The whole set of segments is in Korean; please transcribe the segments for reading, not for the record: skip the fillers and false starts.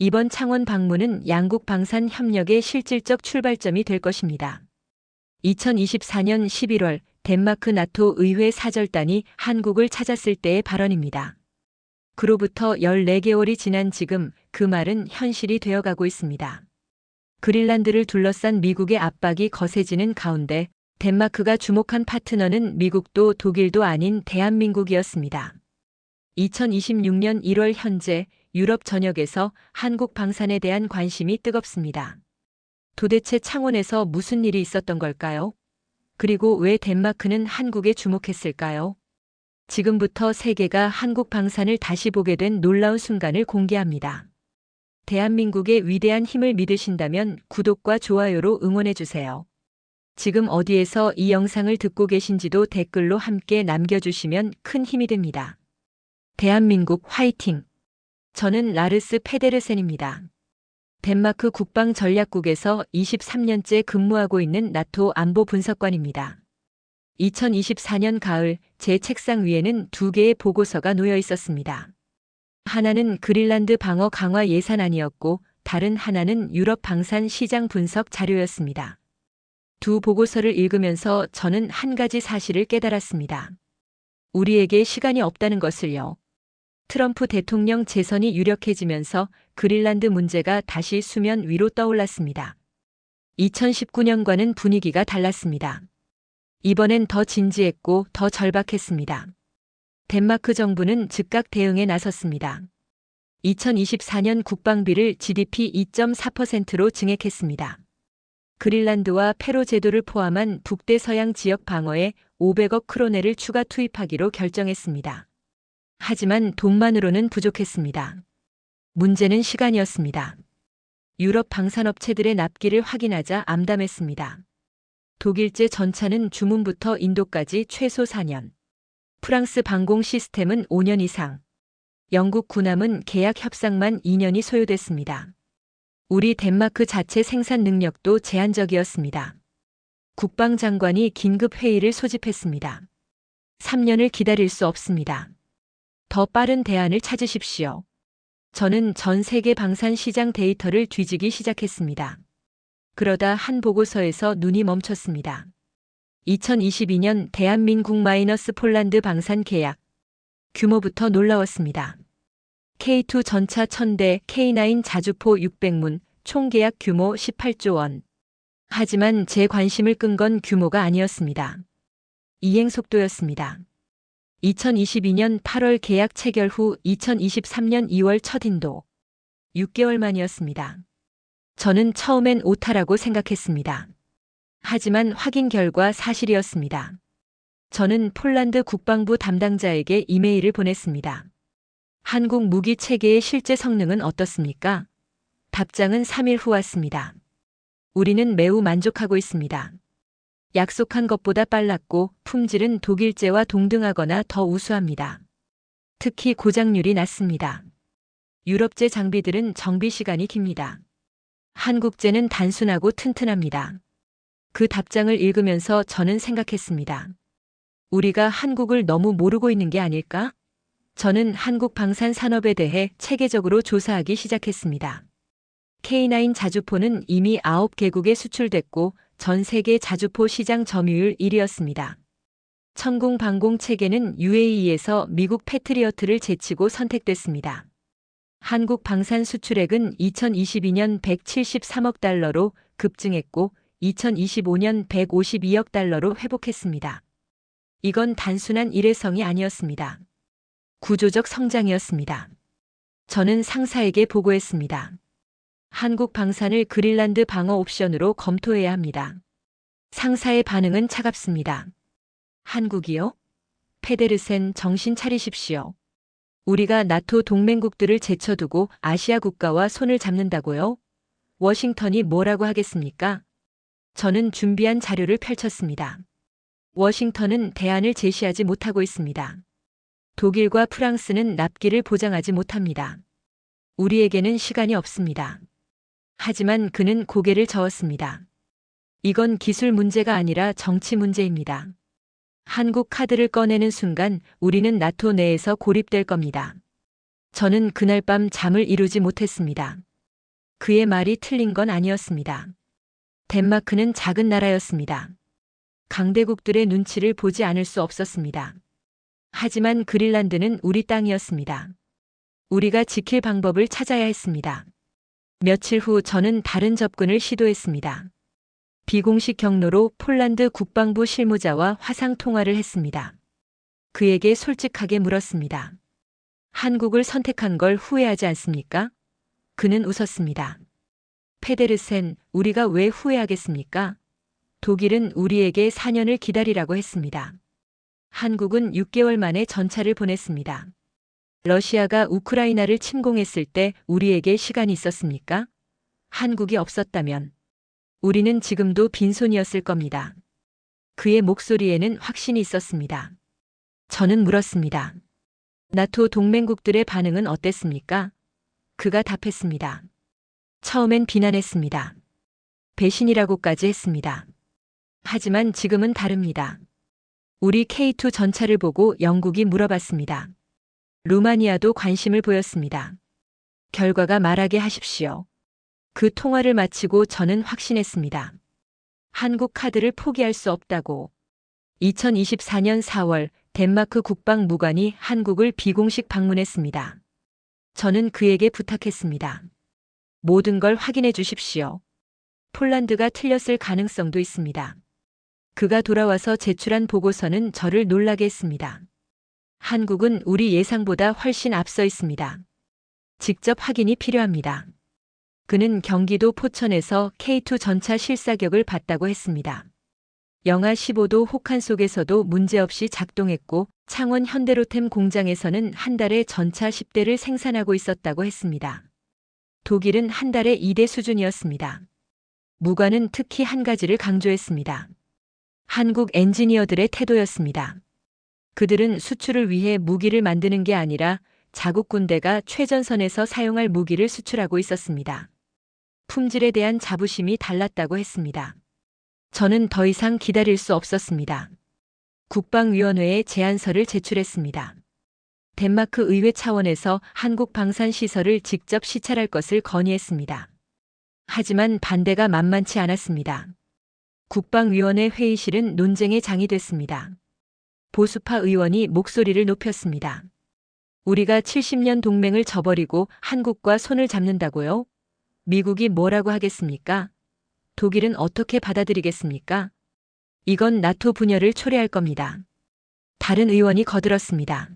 이번 창원 방문은 양국 방산 협력의 실질적 출발점이 될 것입니다. 2024년 11월 덴마크 나토 의회 사절단이 한국을 찾았을 때의 발언입니다. 그로부터 14개월이 지난 지금 그 말은 현실이 되어가고 있습니다. 그린란드를 둘러싼 미국의 압박이 거세지는 가운데 덴마크가 주목한 파트너는 미국도 독일도 아닌 대한민국이었습니다. 2026년 1월 현재 유럽 전역에서 한국 방산에 대한 관심이 뜨겁습니다. 도대체 창원에서 무슨 일이 있었던 걸까요? 그리고 왜 덴마크는 한국에 주목했을까요? 지금부터 세계가 한국 방산을 다시 보게 된 놀라운 순간을 공개합니다. 대한민국의 위대한 힘을 믿으신다면 구독과 좋아요로 응원해주세요. 지금 어디에서 이 영상을 듣고 계신지도 댓글로 함께 남겨주시면 큰 힘이 됩니다. 대한민국 화이팅! 저는 라르스 페데르센입니다. 덴마크 국방전략국에서 23년째 근무하고 있는 나토 안보 분석관입니다. 2024년 가을 제 책상 위에는 2개의 보고서가 놓여 있었습니다. 하나는 그린란드 방어 강화 예산안이었고 다른 하나는 유럽 방산 시장 분석 자료였습니다. 두 보고서를 읽으면서 저는 한 가지 사실을 깨달았습니다. 우리에게 시간이 없다는 것을요. 트럼프 대통령 재선이 유력해지면서 그린란드 문제가 다시 수면 위로 떠올랐습니다. 2019년과는 분위기가 달랐습니다. 이번엔 더 진지했고 더 절박했습니다. 덴마크 정부는 즉각 대응에 나섰습니다. 2024년 국방비를 GDP 2.4%로 증액했습니다. 그린란드와 페로 제도를 포함한 북대서양 지역 방어에 500억 크로네를 추가 투입하기로 결정했습니다. 하지만 돈만으로는 부족했습니다. 문제는 시간이었습니다. 유럽 방산업체들의 납기를 확인하자 암담했습니다. 독일제 전차는 주문부터 인도까지 최소 4년. 프랑스 방공 시스템은 5년 이상. 영국 군함은 계약 협상만 2년이 소요됐습니다. 우리 덴마크 자체 생산 능력도 제한적이었습니다. 국방장관이 긴급 회의를 소집했습니다. 3년을 기다릴 수 없습니다. 더 빠른 대안을 찾으십시오. 저는 전 세계 방산 시장 데이터를 뒤지기 시작했습니다. 그러다 한 보고서에서 눈이 멈췄습니다. 2022년 대한민국 마이너스 폴란드 방산 계약. 규모부터 놀라웠습니다. K2 전차 1000대, K9 자주포 600문, 총 계약 규모 18조 원. 하지만 제 관심을 끈 건 규모가 아니었습니다. 이행 속도였습니다. 2022년 8월 계약 체결 후 2023년 2월 첫 인도. 6개월 만이었습니다. 저는 처음엔 오타라고 생각했습니다. 하지만 확인 결과 사실이었습니다. 저는 폴란드 국방부 담당자에게 이메일을 보냈습니다. 한국 무기 체계의 실제 성능은 어떻습니까? 답장은 3일 후 왔습니다. 우리는 매우 만족하고 있습니다. 약속한 것보다 빨랐고 품질은 독일제와 동등하거나 더 우수합니다. 특히 고장률이 낮습니다. 유럽제 장비들은 정비 시간이 깁니다. 한국제는 단순하고 튼튼합니다. 그 답장을 읽으면서 저는 생각했습니다. 우리가 한국을 너무 모르고 있는 게 아닐까? 저는 한국 방산 산업에 대해 체계적으로 조사하기 시작했습니다. K9 자주포는 이미 9개국에 수출됐고 전 세계 자주포 시장 점유율 1위였습니다. 천궁 방공 체계는 UAE에서 미국 패트리어트를 제치고 선택됐습니다. 한국 방산 수출액은 2022년 173억 달러로 급증했고 2025년 152억 달러로 회복했습니다. 이건 단순한 일회성이 아니었습니다. 구조적 성장이었습니다. 저는 상사에게 보고했습니다. 한국 방산을 그린란드 방어 옵션으로 검토해야 합니다. 상사의 반응은 차갑습니다. 한국이요? 페데르센, 정신 차리십시오. 우리가 나토 동맹국들을 제쳐두고 아시아 국가와 손을 잡는다고요? 워싱턴이 뭐라고 하겠습니까? 저는 준비한 자료를 펼쳤습니다. 워싱턴은 대안을 제시하지 못하고 있습니다. 독일과 프랑스는 납기를 보장하지 못합니다. 우리에게는 시간이 없습니다. 하지만 그는 고개를 저었습니다. 이건 기술 문제가 아니라 정치 문제입니다. 한국 카드를 꺼내는 순간 우리는 나토 내에서 고립될 겁니다. 저는 그날 밤 잠을 이루지 못했습니다. 그의 말이 틀린 건 아니었습니다. 덴마크는 작은 나라였습니다. 강대국들의 눈치를 보지 않을 수 없었습니다. 하지만 그린란드는 우리 땅이었습니다. 우리가 지킬 방법을 찾아야 했습니다. 며칠 후 저는 다른 접근을 시도했습니다. 비공식 경로로 폴란드 국방부 실무자와 화상 통화를 했습니다. 그에게 솔직하게 물었습니다. 한국을 선택한 걸 후회하지 않습니까? 그는 웃었습니다. 페데르센, 우리가 왜 후회하겠습니까? 독일은 우리에게 4년을 기다리라고 했습니다. 한국은 6개월 만에 전차를 보냈습니다. 러시아가 우크라이나를 침공했을 때 우리에게 시간이 있었습니까? 한국이 없었다면 우리는 지금도 빈손이었을 겁니다. 그의 목소리에는 확신이 있었습니다. 저는 물었습니다. 나토 동맹국들의 반응은 어땠습니까? 그가 답했습니다. 처음엔 비난했습니다. 배신이라고까지 했습니다. 하지만 지금은 다릅니다. 우리 K2 전차를 보고 영국이 물어봤습니다. 루마니아도 관심을 보였습니다. 결과가 말하게 하십시오. 그 통화를 마치고 저는 확신했습니다. 한국 카드를 포기할 수 없다고. 2024년 4월 덴마크 국방무관이 한국을 비공식 방문했습니다. 저는 그에게 부탁했습니다. 모든 걸 확인해 주십시오. 폴란드가 틀렸을 가능성도 있습니다. 그가 돌아와서 제출한 보고서는 저를 놀라게 했습니다. 한국은 우리 예상보다 훨씬 앞서 있습니다. 직접 확인이 필요합니다. 그는 경기도 포천에서 K2 전차 실사격을 봤다고 했습니다. 영하 15도 혹한 속에서도 문제없이 작동했고 창원 현대로템 공장에서는 한 달에 전차 10대를 생산하고 있었다고 했습니다. 독일은 한 달에 2대 수준이었습니다. 무관은 특히 한 가지를 강조했습니다. 한국 엔지니어들의 태도였습니다. 그들은 수출을 위해 무기를 만드는 게 아니라 자국 군대가 최전선에서 사용할 무기를 수출하고 있었습니다. 품질에 대한 자부심이 달랐다고 했습니다. 저는 더 이상 기다릴 수 없었습니다. 국방위원회에 제안서를 제출했습니다. 덴마크 의회 차원에서 한국 방산 시설을 직접 시찰할 것을 건의했습니다. 하지만 반대가 만만치 않았습니다. 국방위원회 회의실은 논쟁의 장이 됐습니다. 보수파 의원이 목소리를 높였습니다. 우리가 70년 동맹을 저버리고 한국과 손을 잡는다고요? 미국이 뭐라고 하겠습니까? 독일은 어떻게 받아들이겠습니까? 이건 나토 분열을 초래할 겁니다. 다른 의원이 거들었습니다.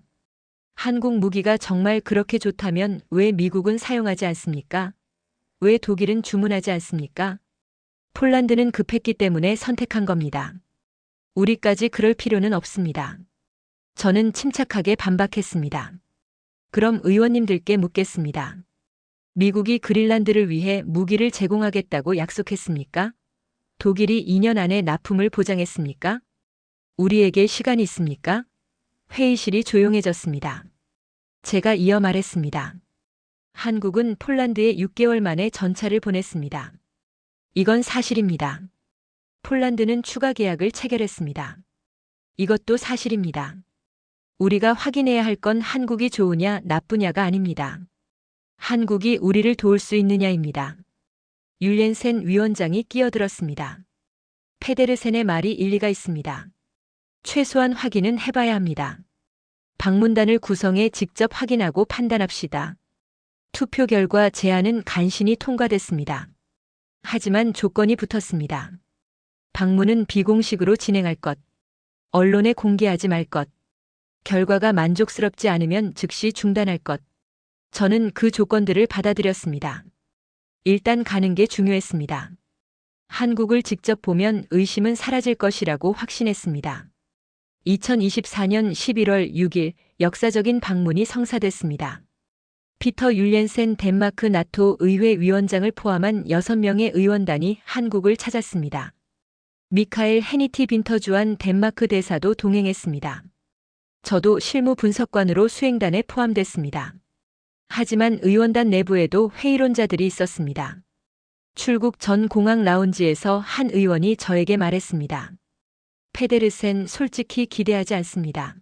한국 무기가 정말 그렇게 좋다면 왜 미국은 사용하지 않습니까? 왜 독일은 주문하지 않습니까? 폴란드는 급했기 때문에 선택한 겁니다. 우리까지 그럴 필요는 없습니다. 저는 침착하게 반박했습니다. 그럼 의원님들께 묻겠습니다. 미국이 그린란드를 위해 무기를 제공하겠다고 약속했습니까? 독일이 2년 안에 납품을 보장했습니까? 우리에게 시간이 있습니까? 회의실이 조용해졌습니다. 제가 이어 말했습니다. 한국은 폴란드에 6개월 만에 전차를 보냈습니다. 이건 사실입니다. 폴란드는 추가 계약을 체결했습니다. 이것도 사실입니다. 우리가 확인해야 할 건 한국이 좋으냐 나쁘냐가 아닙니다. 한국이 우리를 도울 수 있느냐입니다. 율렌센 위원장이 끼어들었습니다. 페데르센의 말이 일리가 있습니다. 최소한 확인은 해봐야 합니다. 방문단을 구성해 직접 확인하고 판단합시다. 투표 결과 제안은 간신히 통과됐습니다. 하지만 조건이 붙었습니다. 방문은 비공식으로 진행할 것, 언론에 공개하지 말 것, 결과가 만족스럽지 않으면 즉시 중단할 것. 저는 그 조건들을 받아들였습니다. 일단 가는 게 중요했습니다. 한국을 직접 보면 의심은 사라질 것이라고 확신했습니다. 2024년 11월 6일 역사적인 방문이 성사됐습니다. 피터 율렌센 덴마크 나토 의회 위원장을 포함한 6명의 의원단이 한국을 찾았습니다. 미카엘 헤니티 빈터주한 덴마크 대사도 동행했습니다. 저도 실무 분석관으로 수행단에 포함됐습니다. 하지만 의원단 내부에도 회의론자들이 있었습니다. 출국 전 공항 라운지에서 한 의원이 저에게 말했습니다. 페데르센 솔직히 기대하지 않습니다.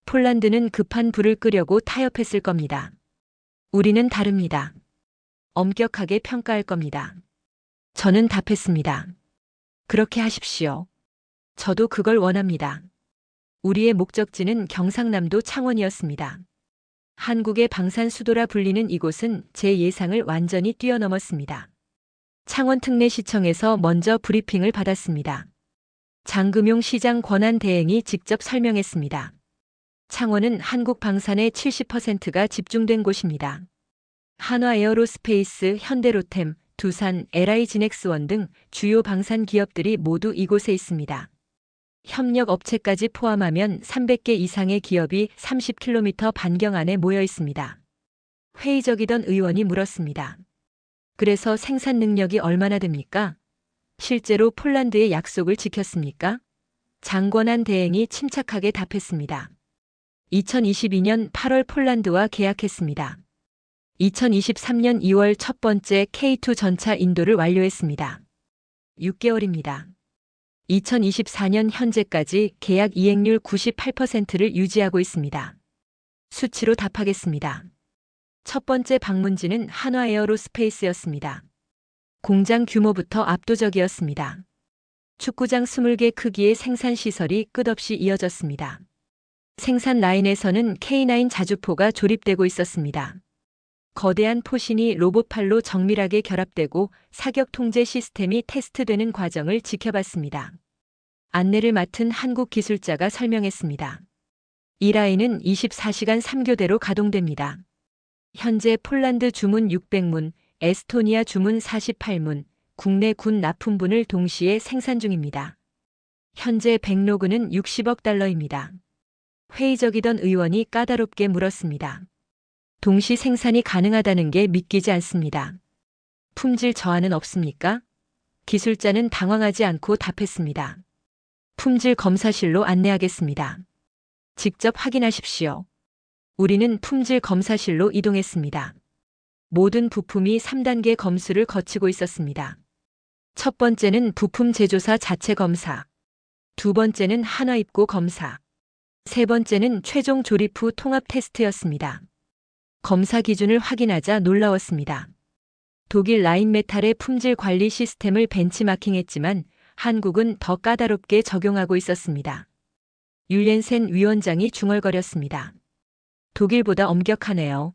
폴란드는 급한 불을 끄려고 타협했을 겁니다. 우리는 다릅니다. 엄격하게 평가할 겁니다. 저는 답했습니다. 그렇게 하십시오. 저도 그걸 원합니다. 우리의 목적지는 경상남도 창원이었습니다. 한국의 방산 수도라 불리는 이곳은 제 예상을 완전히 뛰어넘었습니다. 창원 특례시청에서 먼저 브리핑을 받았습니다. 장금용 시장 권한대행이 직접 설명했습니다. 창원은 한국 방산의 70%가 집중된 곳입니다. 한화에어로스페이스, 현대로템, 두산, LI진엑스원 등 주요 방산 기업들이 모두 이곳에 있습니다. 협력 업체까지 포함하면 300개 이상의 기업이 30km 반경 안에 모여 있습니다. 회의적이던 의원이 물었습니다. 그래서 생산 능력이 얼마나 됩니까? 실제로 폴란드의 약속을 지켰습니까? 장권한 대행이 침착하게 답했습니다. 2022년 8월 폴란드와 계약했습니다. 2023년 2월 첫 번째 K2 전차 인도를 완료했습니다. 6개월입니다. 2024년 현재까지 계약 이행률 98%를 유지하고 있습니다. 수치로 답하겠습니다. 첫 번째 방문지는 한화에어로스페이스였습니다. 공장 규모부터 압도적이었습니다. 축구장 20개 크기의 생산시설이 끝없이 이어졌습니다. 생산 라인에서는 K9 자주포가 조립되고 있었습니다. 거대한 포신이 로봇팔로 정밀하게 결합되고 사격 통제 시스템이 테스트되는 과정을 지켜봤습니다. 안내를 맡은 한국 기술자가 설명했습니다. 이 라인은 24시간 3교대로 가동됩니다. 현재 폴란드 주문 600문, 에스토니아 주문 48문, 국내 군 납품분을 동시에 생산 중입니다. 현재 백로그는 60억 달러입니다. 회의적이던 의원이 까다롭게 물었습니다. 동시 생산이 가능하다는 게 믿기지 않습니다. 품질 저하는 없습니까? 기술자는 당황하지 않고 답했습니다. 품질 검사실로 안내하겠습니다. 직접 확인하십시오. 우리는 품질 검사실로 이동했습니다. 모든 부품이 3단계 검수를 거치고 있었습니다. 첫 번째는 부품 제조사 자체 검사. 두 번째는 한화입고 검사. 세 번째는 최종 조립 후 통합 테스트였습니다. 검사 기준을 확인하자 놀라웠습니다. 독일 라인메탈의 품질 관리 시스템을 벤치마킹했지만 한국은 더 까다롭게 적용하고 있었습니다. 율렌센 위원장이 중얼거렸습니다. 독일보다 엄격하네요.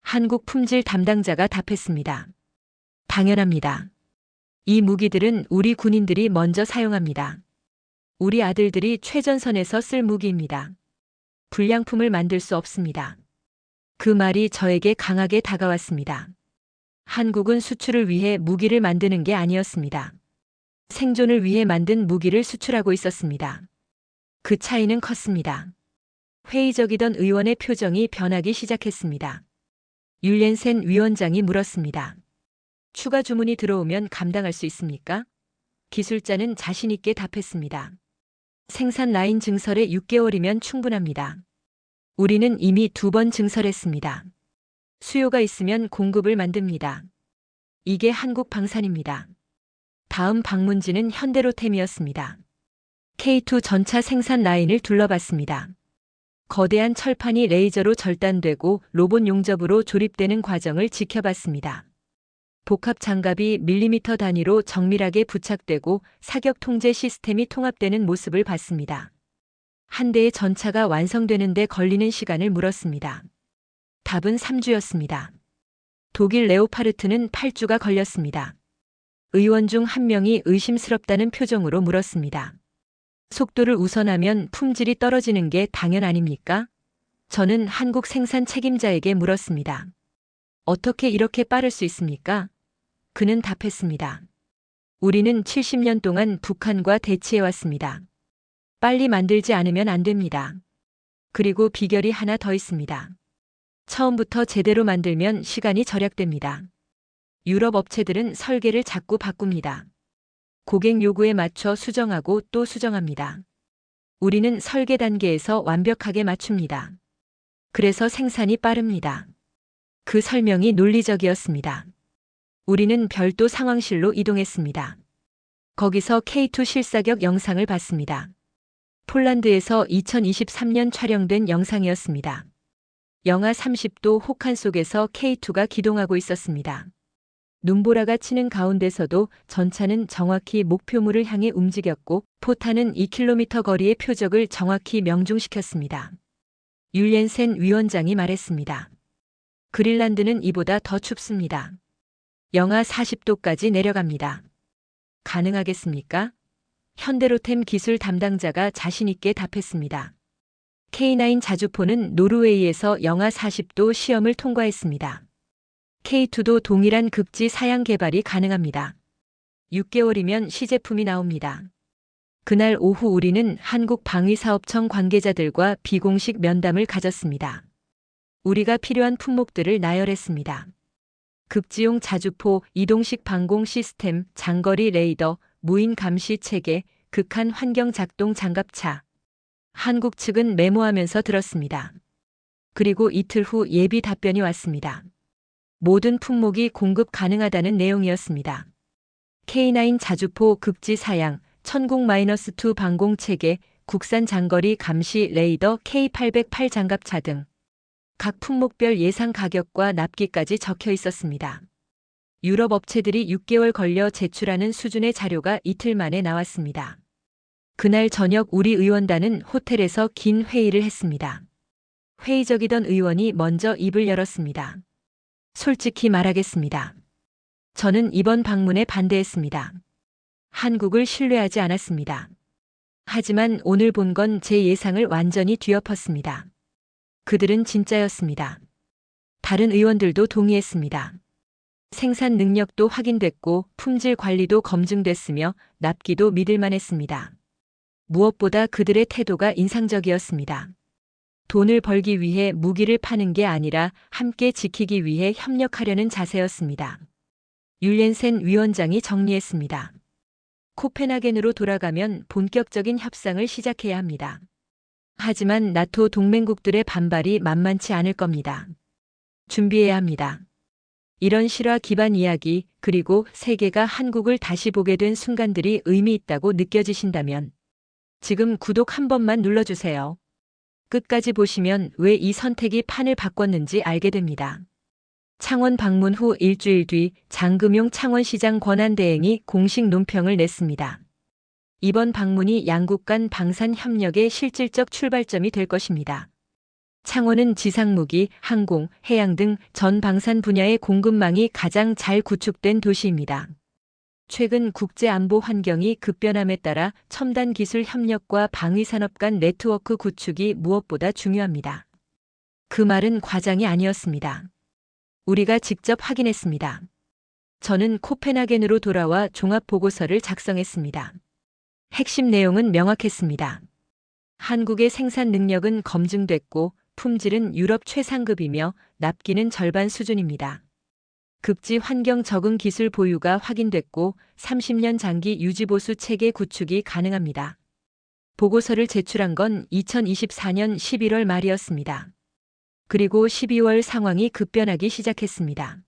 한국 품질 담당자가 답했습니다. 당연합니다. 이 무기들은 우리 군인들이 먼저 사용합니다. 우리 아들들이 최전선에서 쓸 무기입니다. 불량품을 만들 수 없습니다. 그 말이 저에게 강하게 다가왔습니다. 한국은 수출을 위해 무기를 만드는 게 아니었습니다. 생존을 위해 만든 무기를 수출하고 있었습니다. 그 차이는 컸습니다. 회의적이던 의원의 표정이 변하기 시작했습니다. 율렌센 위원장이 물었습니다. 추가 주문이 들어오면 감당할 수 있습니까? 기술자는 자신 있게 답했습니다. 생산 라인 증설에 6개월이면 충분합니다. 우리는 이미 2번 증설했습니다. 수요가 있으면 공급을 만듭니다. 이게 한국 방산입니다. 다음 방문지는 현대로템이었습니다. K2 전차 생산 라인을 둘러봤습니다. 거대한 철판이 레이저로 절단되고 로봇 용접으로 조립되는 과정을 지켜봤습니다. 복합 장갑이 밀리미터 단위로 정밀하게 부착되고 사격 통제 시스템이 통합되는 모습을 봤습니다. 한 대의 전차가 완성되는 데 걸리는 시간을 물었습니다. 답은 3주였습니다. 독일 레오파르트는 8주가 걸렸습니다. 의원 중 한 명이 의심스럽다는 표정으로 물었습니다. 속도를 우선하면 품질이 떨어지는 게 당연 아닙니까? 저는 한국 생산 책임자에게 물었습니다. 어떻게 이렇게 빠를 수 있습니까? 그는 답했습니다. 우리는 70년 동안 북한과 대치해왔습니다. 빨리 만들지 않으면 안 됩니다. 그리고 비결이 하나 더 있습니다. 처음부터 제대로 만들면 시간이 절약됩니다. 유럽 업체들은 설계를 자꾸 바꿉니다. 고객 요구에 맞춰 수정하고 또 수정합니다. 우리는 설계 단계에서 완벽하게 맞춥니다. 그래서 생산이 빠릅니다. 그 설명이 논리적이었습니다. 우리는 별도 상황실로 이동했습니다. 거기서 K2 실사격 영상을 봤습니다. 폴란드에서 2023년 촬영된 영상이었습니다. 영하 30도 혹한 속에서 K2가 기동하고 있었습니다. 눈보라가 치는 가운데서도 전차는 정확히 목표물을 향해 움직였고 포탄은 2km 거리의 표적을 정확히 명중시켰습니다. 율옌센 위원장이 말했습니다. 그린란드는 이보다 더 춥습니다. 영하 40도까지 내려갑니다. 가능하겠습니까? 현대로템 기술 담당자가 자신있게 답했습니다. K9 자주포는 노르웨이에서 영하 40도 시험을 통과했습니다. K2도 동일한 극지 사양 개발이 가능합니다. 6개월이면 시제품이 나옵니다. 그날 오후 우리는 한국방위사업청 관계자들과 비공식 면담을 가졌습니다. 우리가 필요한 품목들을 나열했습니다. 극지용 자주포, 이동식 방공 시스템, 장거리 레이더, 무인 감시 체계, 극한 환경 작동 장갑차. 한국 측은 메모하면서 들었습니다. 그리고 이틀 후 예비 답변이 왔습니다. 모든 품목이 공급 가능하다는 내용이었습니다. K9 자주포 극지 사양, 천국-2 방공 체계, 국산 장거리 감시 레이더 K808 장갑차 등 각 품목별 예상 가격과 납기까지 적혀 있었습니다. 유럽 업체들이 6개월 걸려 제출하는 수준의 자료가 이틀 만에 나왔습니다. 그날 저녁 우리 의원단은 호텔에서 긴 회의를 했습니다. 회의적이던 의원이 먼저 입을 열었습니다. 솔직히 말하겠습니다. 저는 이번 방문에 반대했습니다. 한국을 신뢰하지 않았습니다. 하지만 오늘 본 건 제 예상을 완전히 뒤엎었습니다. 그들은 진짜였습니다. 다른 의원들도 동의했습니다. 생산 능력도 확인됐고 품질 관리도 검증됐으며 납기도 믿을만했습니다. 무엇보다 그들의 태도가 인상적이었습니다. 돈을 벌기 위해 무기를 파는 게 아니라 함께 지키기 위해 협력하려는 자세였습니다. 율옌센 위원장이 정리했습니다. 코펜하겐으로 돌아가면 본격적인 협상을 시작해야 합니다. 하지만 나토 동맹국들의 반발이 만만치 않을 겁니다. 준비해야 합니다. 이런 실화 기반 이야기 그리고 세계가 한국을 다시 보게 된 순간들이 의미 있다고 느껴지신다면 지금 구독 한 번만 눌러주세요. 끝까지 보시면 왜 이 선택이 판을 바꿨는지 알게 됩니다. 창원 방문 후 일주일 뒤 장금용 창원시장 권한대행이 공식 논평을 냈습니다. 이번 방문이 양국 간 방산 협력의 실질적 출발점이 될 것입니다. 창원은 지상무기, 항공, 해양 등 전 방산 분야의 공급망이 가장 잘 구축된 도시입니다. 최근 국제안보 환경이 급변함에 따라 첨단 기술 협력과 방위산업 간 네트워크 구축이 무엇보다 중요합니다. 그 말은 과장이 아니었습니다. 우리가 직접 확인했습니다. 저는 코펜하겐으로 돌아와 종합보고서를 작성했습니다. 핵심 내용은 명확했습니다. 한국의 생산 능력은 검증됐고 품질은 유럽 최상급이며 납기는 절반 수준입니다. 극지 환경 적응 기술 보유가 확인됐고 30년 장기 유지보수 체계 구축이 가능합니다. 보고서를 제출한 건 2024년 11월 말이었습니다. 그리고 12월 상황이 급변하기 시작했습니다.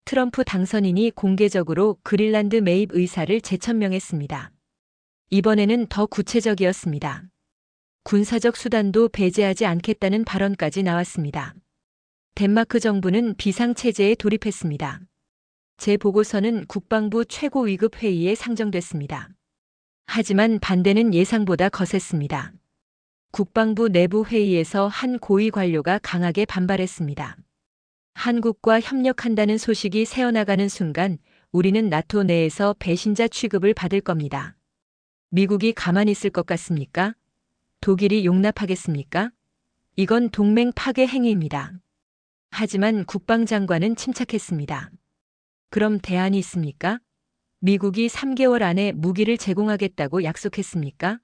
트럼프 당선인이 공개적으로 그린란드 매입 의사를 재천명했습니다. 이번에는 더 구체적이었습니다. 군사적 수단도 배제하지 않겠다는 발언까지 나왔습니다. 덴마크 정부는 비상체제에 돌입했습니다. 제 보고서는 국방부 최고위급 회의에 상정됐습니다. 하지만 반대는 예상보다 거셌습니다. 국방부 내부 회의에서 한 고위 관료가 강하게 반발했습니다. 한국과 협력한다는 소식이 새어나가는 순간 우리는 나토 내에서 배신자 취급을 받을 겁니다. 미국이 가만히 있을 것 같습니까? 독일이 용납하겠습니까? 이건 동맹 파괴 행위입니다. 하지만 국방장관은 침착했습니다. 그럼 대안이 있습니까? 미국이 3개월 안에 무기를 제공하겠다고 약속했습니까?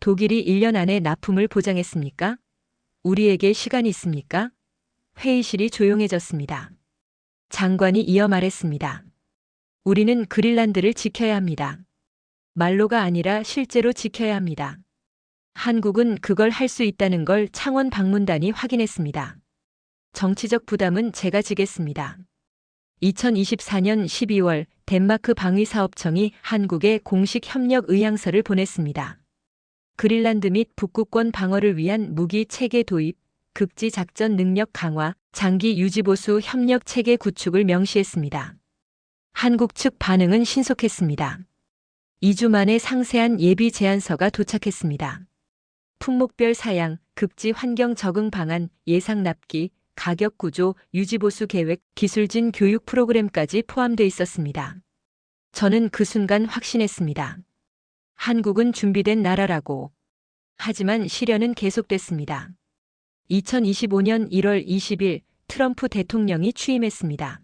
독일이 1년 안에 납품을 보장했습니까? 우리에게 시간이 있습니까? 회의실이 조용해졌습니다. 장관이 이어 말했습니다. 우리는 그린란드를 지켜야 합니다. 말로가 아니라 실제로 지켜야 합니다. 한국은 그걸 할 수 있다는 걸 창원 방문단이 확인했습니다. 정치적 부담은 제가 지겠습니다. 2024년 12월 덴마크 방위사업청이 한국에 공식 협력 의향서를 보냈습니다. 그린란드 및 북극권 방어를 위한 무기 체계 도입, 극지 작전 능력 강화, 장기 유지보수 협력 체계 구축을 명시했습니다. 한국 측 반응은 신속했습니다. 2주 만에 상세한 예비 제안서가 도착했습니다. 품목별 사양, 급지 환경 적응 방안, 예상 납기, 가격 구조, 유지보수 계획, 기술진 교육 프로그램까지 포함돼 있었습니다. 저는 그 순간 확신했습니다. 한국은 준비된 나라라고. 하지만 시련은 계속됐습니다. 2025년 1월 20일 트럼프 대통령이 취임했습니다.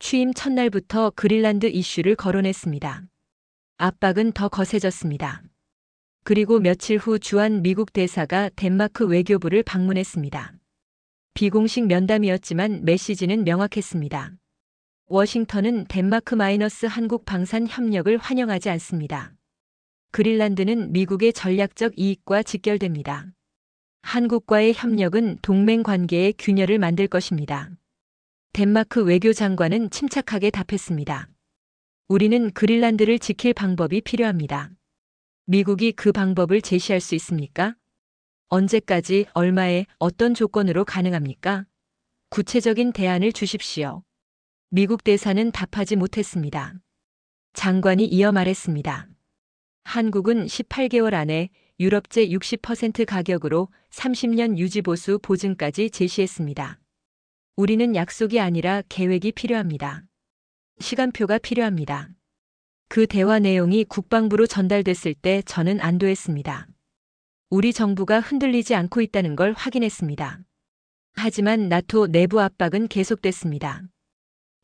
취임 첫날부터 그린란드 이슈를 거론했습니다. 압박은 더 거세졌습니다. 그리고 며칠 후 주한 미국 대사가 덴마크 외교부를 방문했습니다. 비공식 면담이었지만 메시지는 명확했습니다. 워싱턴은 덴마크-한국 방산 협력을 환영하지 않습니다. 그린란드는 미국의 전략적 이익과 직결됩니다. 한국과의 협력은 동맹 관계의 균열을 만들 것입니다. 덴마크 외교장관은 침착하게 답했습니다. 우리는 그린란드를 지킬 방법이 필요합니다. 미국이 그 방법을 제시할 수 있습니까? 언제까지, 얼마에, 어떤 조건으로 가능합니까? 구체적인 대안을 주십시오. 미국 대사는 답하지 못했습니다. 장관이 이어 말했습니다. 한국은 18개월 안에 유럽제 60% 가격으로 30년 유지보수 보증까지 제시했습니다. 우리는 약속이 아니라 계획이 필요합니다. 시간표가 필요합니다. 그 대화 내용이 국방부로 전달됐을 때 저는 안도했습니다. 우리 정부가 흔들리지 않고 있다는 걸 확인했습니다. 하지만 나토 내부 압박은 계속됐습니다.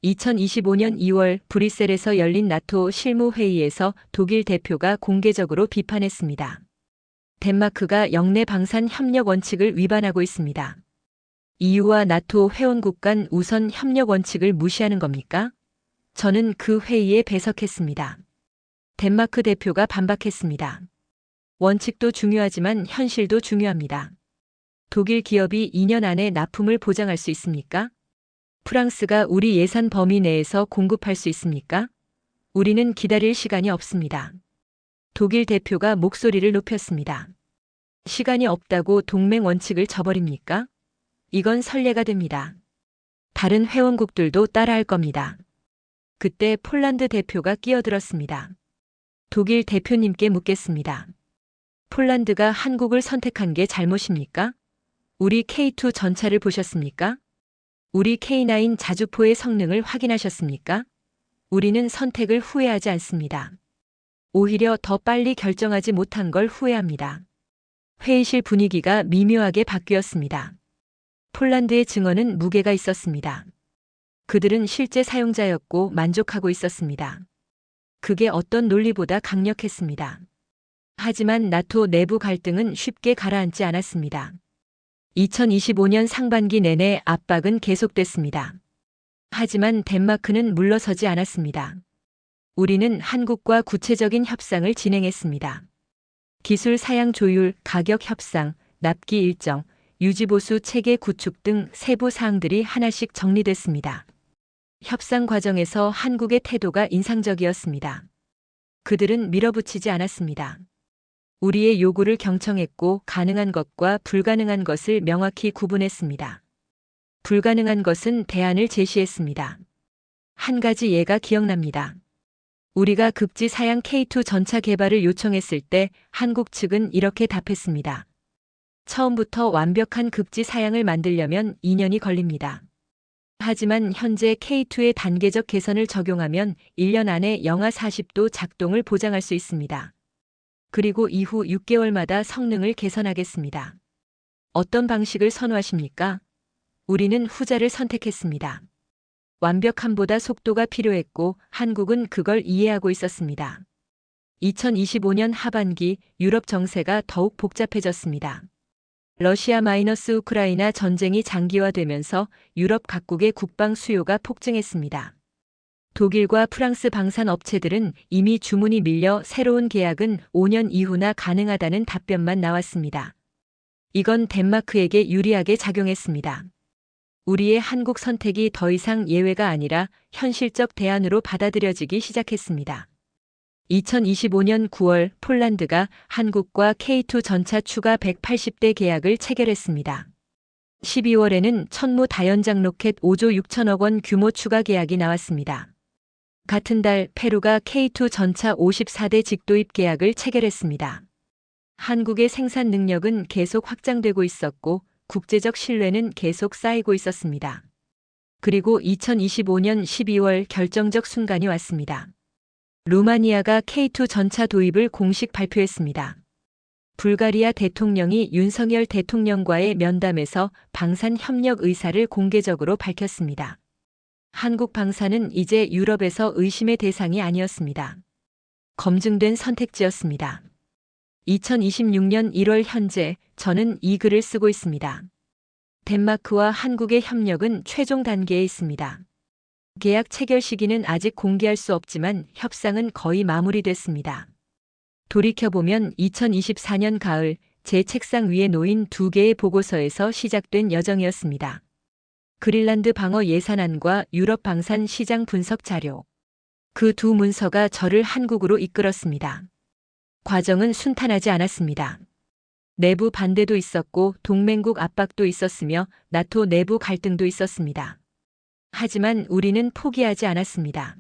2025년 2월 브뤼셀에서 열린 나토 실무회의에서 독일 대표가 공개적으로 비판했습니다. 덴마크가 영내 방산 협력 원칙을 위반하고 있습니다. EU와 나토 회원국 간 우선 협력 원칙을 무시하는 겁니까? 저는 그 회의에 배석했습니다. 덴마크 대표가 반박했습니다. 원칙도 중요하지만 현실도 중요합니다. 독일 기업이 2년 안에 납품을 보장할 수 있습니까? 프랑스가 우리 예산 범위 내에서 공급할 수 있습니까? 우리는 기다릴 시간이 없습니다. 독일 대표가 목소리를 높였습니다. 시간이 없다고 동맹 원칙을 저버립니까? 이건 선례가 됩니다. 다른 회원국들도 따라할 겁니다. 그때 폴란드 대표가 끼어들었습니다. 독일 대표님께 묻겠습니다. 폴란드가 한국을 선택한 게 잘못입니까? 우리 K2 전차를 보셨습니까? 우리 K9 자주포의 성능을 확인하셨습니까? 우리는 선택을 후회하지 않습니다. 오히려 더 빨리 결정하지 못한 걸 후회합니다. 회의실 분위기가 미묘하게 바뀌었습니다. 폴란드의 증언은 무게가 있었습니다. 그들은 실제 사용자였고 만족하고 있었습니다. 그게 어떤 논리보다 강력했습니다. 하지만 나토 내부 갈등은 쉽게 가라앉지 않았습니다. 2025년 상반기 내내 압박은 계속됐습니다. 하지만 덴마크는 물러서지 않았습니다. 우리는 한국과 구체적인 협상을 진행했습니다. 기술 사양 조율, 가격 협상, 납기 일정, 유지보수 체계 구축 등 세부 사항들이 하나씩 정리됐습니다. 협상 과정에서 한국의 태도가 인상적이었습니다. 그들은 밀어붙이지 않았습니다. 우리의 요구를 경청했고 가능한 것과 불가능한 것을 명확히 구분했습니다. 불가능한 것은 대안을 제시했습니다. 한 가지 예가 기억납니다. 우리가 급지 사양 K2 전차 개발을 요청했을 때 한국 측은 이렇게 답했습니다. 처음부터 완벽한 급지 사양을 만들려면 2년이 걸립니다. 하지만 현재 K2의 단계적 개선을 적용하면 1년 안에 영하 40도 작동을 보장할 수 있습니다. 그리고 이후 6개월마다 성능을 개선하겠습니다. 어떤 방식을 선호하십니까? 우리는 후자를 선택했습니다. 완벽함보다 속도가 필요했고 한국은 그걸 이해하고 있었습니다. 2025년 하반기 유럽 정세가 더욱 복잡해졌습니다. 러시아-우크라이나 전쟁이 장기화되면서 유럽 각국의 국방 수요가 폭증했습니다. 독일과 프랑스 방산 업체들은 이미 주문이 밀려 새로운 계약은 5년 이후나 가능하다는 답변만 나왔습니다. 이건 덴마크에게 유리하게 작용했습니다. 우리의 한국 선택이 더 이상 예외가 아니라 현실적 대안으로 받아들여지기 시작했습니다. 2025년 9월 폴란드가 한국과 K2 전차 추가 180대 계약을 체결했습니다. 12월에는 천무 다연장 로켓 5조 6천억 원 규모 추가 계약이 나왔습니다. 같은 달 페루가 K2 전차 54대 직도입 계약을 체결했습니다. 한국의 생산 능력은 계속 확장되고 있었고 국제적 신뢰는 계속 쌓이고 있었습니다. 그리고 2025년 12월 결정적 순간이 왔습니다. 루마니아가 K2 전차 도입을 공식 발표했습니다. 불가리아 대통령이 윤석열 대통령과의 면담에서 방산 협력 의사를 공개적으로 밝혔습니다. 한국 방산은 이제 유럽에서 의심의 대상이 아니었습니다. 검증된 선택지였습니다. 2026년 1월 현재 저는 이 글을 쓰고 있습니다. 덴마크와 한국의 협력은 최종 단계에 있습니다. 계약 체결 시기는 아직 공개할 수 없지만 협상은 거의 마무리됐습니다. 돌이켜보면 2024년 가을 제 책상 위에 놓인 두 개의 보고서에서 시작된 여정이었습니다. 그린란드 방어 예산안과 유럽 방산 시장 분석 자료. 그 두 문서가 저를 한국으로 이끌었습니다. 과정은 순탄하지 않았습니다. 내부 반대도 있었고 동맹국 압박도 있었으며 나토 내부 갈등도 있었습니다. 하지만 우리는 포기하지 않았습니다.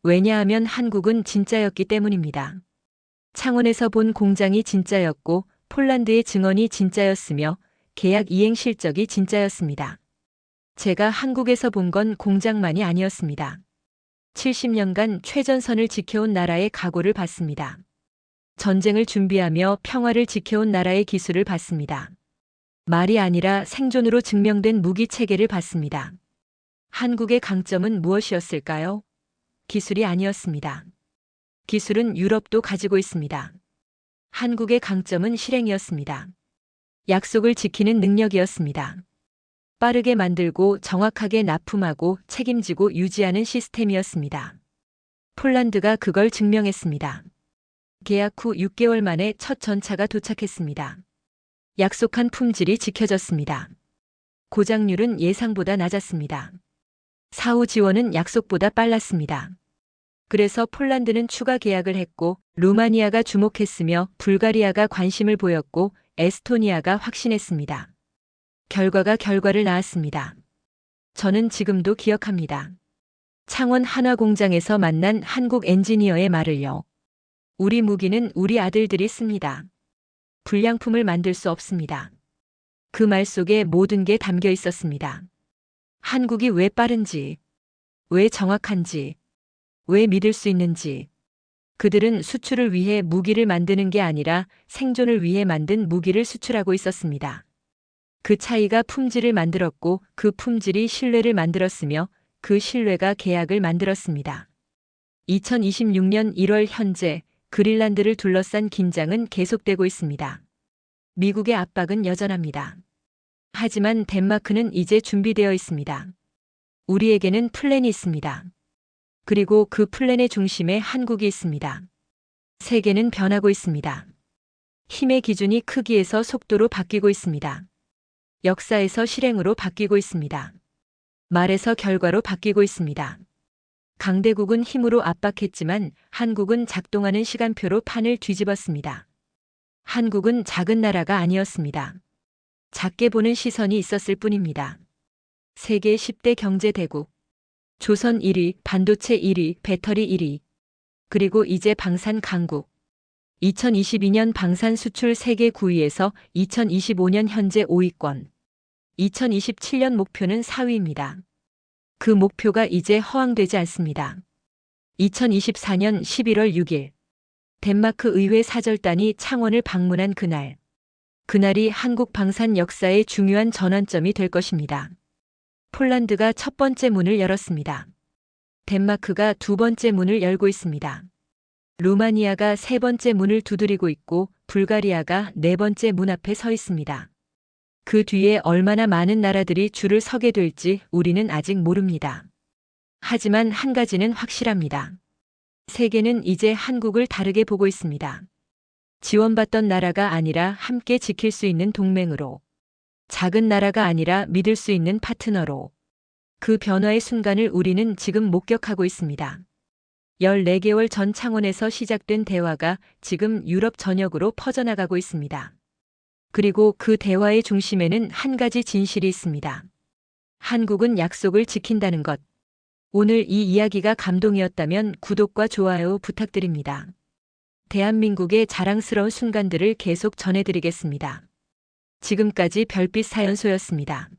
왜냐하면 한국은 진짜였기 때문입니다. 창원에서 본 공장이 진짜였고 폴란드의 증언이 진짜였으며 계약 이행 실적이 진짜였습니다. 제가 한국에서 본 건 공장만이 아니었습니다. 70년간 최전선을 지켜온 나라의 각오를 봤습니다. 전쟁을 준비하며 평화를 지켜온 나라의 기술을 봤습니다. 말이 아니라 생존으로 증명된 무기 체계를 봤습니다. 한국의 강점은 무엇이었을까요? 기술이 아니었습니다. 기술은 유럽도 가지고 있습니다. 한국의 강점은 실행이었습니다. 약속을 지키는 능력이었습니다. 빠르게 만들고 정확하게 납품하고 책임지고 유지하는 시스템이었습니다. 폴란드가 그걸 증명했습니다. 계약 후 6개월 만에 첫 전차가 도착했습니다. 약속한 품질이 지켜졌습니다. 고장률은 예상보다 낮았습니다. 사후 지원은 약속보다 빨랐습니다. 그래서 폴란드는 추가 계약을 했고 루마니아가 주목했으며 불가리아가 관심을 보였고 에스토니아가 확신했습니다. 결과를 낳았습니다. 저는 지금도 기억합니다. 창원 한화공장에서 만난 한국 엔지니어의 말을요. 우리 무기는 우리 아들들이 씁니다. 불량품을 만들 수 없습니다. 그 말 속에 모든 게 담겨 있었습니다. 한국이 왜 빠른지, 왜 정확한지, 왜 믿을 수 있는지. 그들은 수출을 위해 무기를 만드는 게 아니라 생존을 위해 만든 무기를 수출하고 있었습니다. 그 차이가 품질을 만들었고 그 품질이 신뢰를 만들었으며 그 신뢰가 계약을 만들었습니다. 2026년 1월 현재 그린란드를 둘러싼 긴장은 계속되고 있습니다. 미국의 압박은 여전합니다. 하지만 덴마크는 이제 준비되어 있습니다. 우리에게는 플랜이 있습니다. 그리고 그 플랜의 중심에 한국이 있습니다. 세계는 변하고 있습니다. 힘의 기준이 크기에서 속도로 바뀌고 있습니다. 역사에서 실행으로 바뀌고 있습니다. 말에서 결과로 바뀌고 있습니다. 강대국은 힘으로 압박했지만 한국은 작동하는 시간표로 판을 뒤집었습니다. 한국은 작은 나라가 아니었습니다. 작게 보는 시선이 있었을 뿐입니다. 세계 10대 경제 대국, 조선 1위, 반도체 1위, 배터리 1위, 그리고 이제 방산 강국. 2022년 방산 수출 세계 9위에서 2025년 현재 5위권. 2027년 목표는 4위입니다. 그 목표가 이제 허황되지 않습니다. 2024년 11월 6일 덴마크 의회 사절단이 창원을 방문한 그날. 그날이 한국 방산 역사의 중요한 전환점이 될 것입니다. 폴란드가 첫 번째 문을 열었습니다. 덴마크가 두 번째 문을 열고 있습니다. 루마니아가 세 번째 문을 두드리고 있고 불가리아가 네 번째 문 앞에 서 있습니다. 그 뒤에 얼마나 많은 나라들이 줄을 서게 될지 우리는 아직 모릅니다. 하지만 한 가지는 확실합니다. 세계는 이제 한국을 다르게 보고 있습니다. 지원받던 나라가 아니라 함께 지킬 수 있는 동맹으로, 작은 나라가 아니라 믿을 수 있는 파트너로. 그 변화의 순간을 우리는 지금 목격하고 있습니다. 14개월 전 창원에서 시작된 대화가 지금 유럽 전역으로 퍼져나가고 있습니다. 그리고 그 대화의 중심에는 한 가지 진실이 있습니다. 한국은 약속을 지킨다는 것. 오늘 이 이야기가 감동이었다면 구독과 좋아요 부탁드립니다. 대한민국의 자랑스러운 순간들을 계속 전해드리겠습니다. 지금까지 별빛 사연소였습니다.